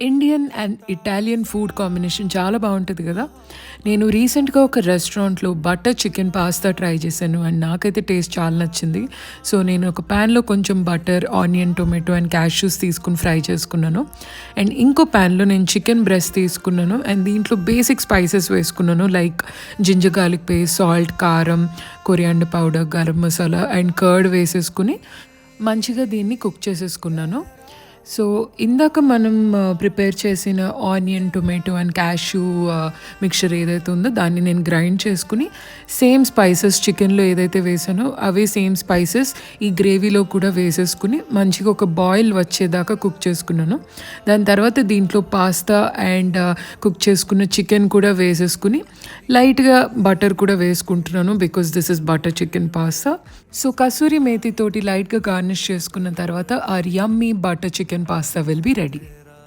Indian and Italian food combination చాలా బాగుంటుంది కదా. నేను రీసెంట్గా ఒక రెస్టారెంట్లో బటర్ చికెన్ పాస్తా ట్రై చేశాను అండ్ నాకైతే టేస్ట్ చాలా నచ్చింది. సో నేను ఒక ప్యాన్లో కొంచెం butter, onion, tomato and cashews తీసుకుని ఫ్రై చేసుకున్నాను. అండ్ ఇంకో ప్యాన్లో నేను చికెన్ బ్రెస్ట్ తీసుకున్నాను అండ్ దీంట్లో బేసిక్ స్పైసెస్ వేసుకున్నాను, like ginger garlic paste, salt, కారం, coriander powder, garam masala and curd వేసేసుకుని మంచిగా దీన్ని కుక్ చేసేసుకున్నాను. సో ఇందాక మనం ప్రిపేర్ చేసిన onion, tomato and cashew mixture ఏదైతే ఉందో దాన్ని నేను గ్రైండ్ చేసుకుని సేమ్ స్పైసెస్ చికెన్లో ఏదైతే వేసానో అవే సేమ్ స్పైసెస్ ఈ గ్రేవీలో కూడా వేసేసుకుని మంచిగా ఒక బాయిల్ వచ్చేదాకా కుక్ చేసుకున్నాను. దాని తర్వాత దీంట్లో పాస్తా అండ్ కుక్ చేసుకున్న చికెన్ కూడా వేసేసుకుని లైట్గా బటర్ కూడా వేసుకుంటున్నాను, because this is butter chicken pasta. So kasuri methi తోటి లైట్గా గార్నిష్ చేసుకున్న తర్వాత our yummy butter chicken pasta will be ready.